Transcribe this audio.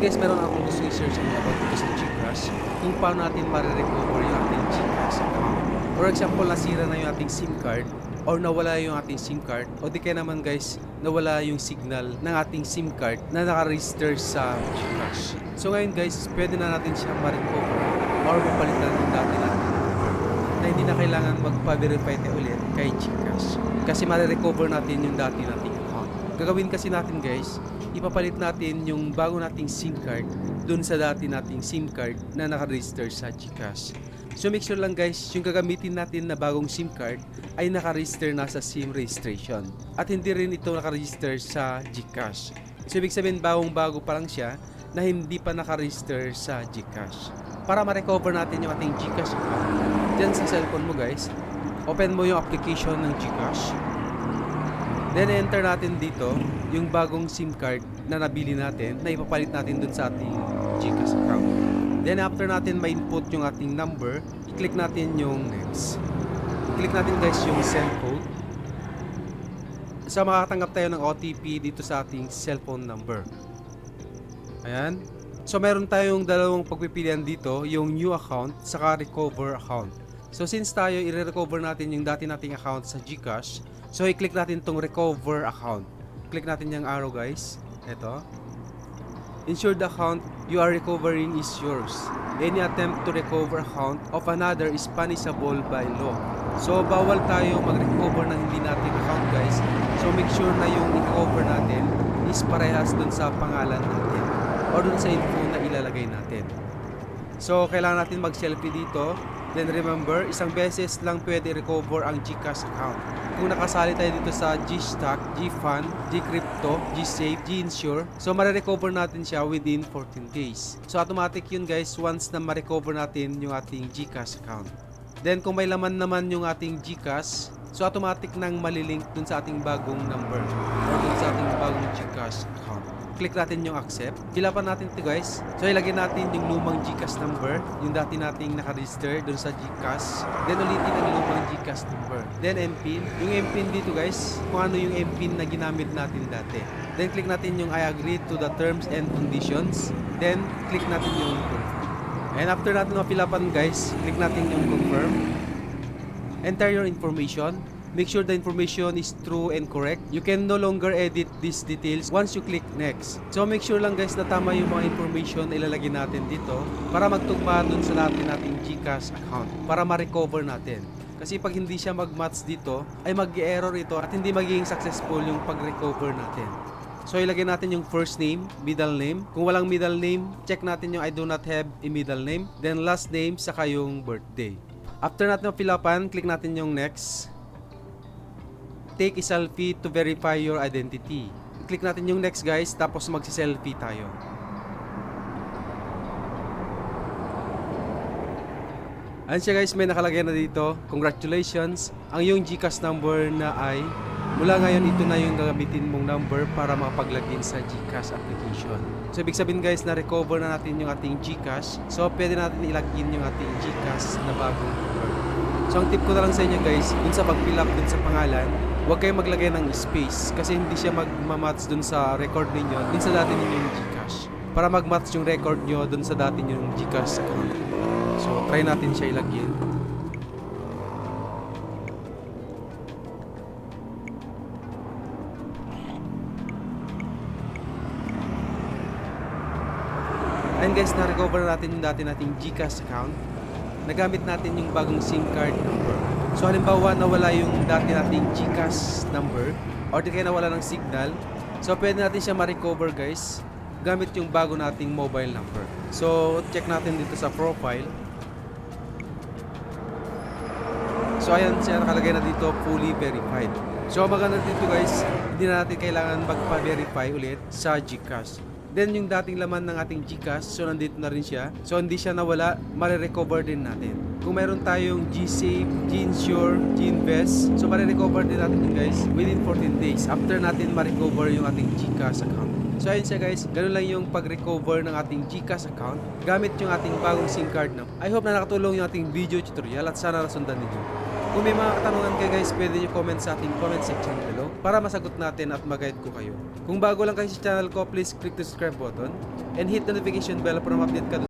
Ngayon guys, meron akong gusto i-share sa inyo about dito sa GCash kung paano natin marirecover yung ating GCash account. For example, nasira na yung ating SIM card or nawala yung ating SIM card o di kaya naman guys, nawala yung signal ng ating SIM card na naka-register sa GCash. So ngayon guys, pwede na natin siyang ma-recover or mapalitan ng dati natin na hindi na kailangan magpa-verify tayo ulit kay GCash kasi marirecover natin yung dati nating account. Gagawin kasi natin guys, ipapalit natin yung bago nating SIM card dun sa dati nating SIM card na naka-register sa GCash. So make sure lang guys, yung gagamitin natin na bagong SIM card ay naka-register na sa SIM registration at hindi rin ito naka-register sa GCash. So ibig sabihin bagong-bago pa lang siya na hindi pa naka-register sa GCash. Para ma-recover natin yung ating GCash account, dyan sa cellphone mo guys, open mo yung application ng GCash. Then enter natin dito yung bagong SIM card na nabili natin na ipapalit natin dun sa ating GCash account. Then after natin ma-input yung ating number, i-click natin yung next. I-click natin guys yung send code. So makakatanggap tayo ng OTP dito sa ating cellphone number. Ayan. So meron tayong dalawang pagpipilian dito, yung new account saka recover account. So since tayo i-recover natin yung dati nating account sa GCash, so i-click natin tong recover account. Click natin yung arrow guys. Ito. Ensure the account you are recovering is yours. Any attempt to recover account of another is punishable by law. So bawal tayo mag-recover ng hindi natin account guys. So make sure na yung i-recover natin is parehas dun sa pangalan natin or dun sa info na ilalagay natin. So kailangan natin mag-selfie dito. Then remember, isang beses lang pwede recover ang GCash account. Kung nakasali tayo dito sa GStack, GFund, GCrypto, GSave, GInsure, so marirecover natin siya within 14 days. So automatic yun guys once na ma-recover natin yung ating GCash account. Then kung may laman naman yung ating GCash, so automatic nang malilink dun sa ating bagong number or dun sa ating bagong GCash account. Click natin yung accept. Fill upan natin ito guys. So ilagay natin yung lumang GCash number, yung dati nating naka-register dun sa GCash. Then ulitin ang lumang GCash number. Then MPIN. Yung MPIN dito guys, kung ano yung MPIN na ginamit natin dati. Then click natin yung I agree to the terms and conditions. Then click natin yung confirm. And after natin ma-fill upan guys, click natin yung confirm. Enter your information. Make sure the information is true and correct. You can no longer edit these details once you click next. So make sure lang guys na tama yung mga information na ilalagay natin dito para magtugma dun sa nating GCash account para ma-recover natin. Kasi pag hindi siya mag-match dito ay mag-error ito at hindi magiging successful yung pag-recover natin. So ilagay natin yung first name, middle name. Kung walang middle name, check natin yung I do not have a middle name. Then last name saka yung birthday. After natin ma-fill upan, click natin yung next. Take a selfie to verify your identity. Click natin yung next guys, tapos magsi-selfie tayo. Ayan siya guys, may nakalagay na dito. Congratulations! Ang yung GCash number na ay, mula ngayon ito na yung gagamitin mong number para makapag-login sa GCash application. So ibig sabihin guys, na-recover na natin yung ating GCash. So pwede natin ilagin yung ating GCash na bagong number. So ang tip ko na lang sa inyo guys, dun sa pag-fill up dun sa pangalan, huwag kayong maglagay ng space kasi hindi siya magmamatch dun sa record ninyo dun sa dati ninyong GCash. Para magmatch yung record nyo dun sa dati ninyong GCash account. So try natin siya ilagin. Ayun guys, na-recover natin yung dati nating GCash account. Nagamit natin yung bagong SIM card number. So halimbawa nawala yung dati nating GCash number or di kaya nawala ng signal, so pwede natin siya ma-recover guys gamit yung bago nating mobile number. So check natin dito sa profile. So ayan siya, nakalagay na dito fully verified. So maganda dito guys, hindi na natin kailangan magpa-verify ulit sa GCash. Then yung dating laman ng ating GCash, so nandito na rin siya. So hindi siya nawala, marirecover din natin. Kung meron tayong GSave, GInsure, GInvest, so marirecover din natin yun guys within 14 days after natin ma-recover yung ating GCash account. So ayun siya guys, ganun lang yung pag-recover ng ating GCash account gamit yung ating bagong SIM card na. I hope na nakatulong yung ating video tutorial at sana nasundan ninyo. Kung may mga katanungan kayo guys, pwede nyo comment sa ating comment section below para masagot natin at mag-guide ko kayo. Kung bago lang kayo sa channel ko, please click the subscribe button and hit the notification bell para ma-update ka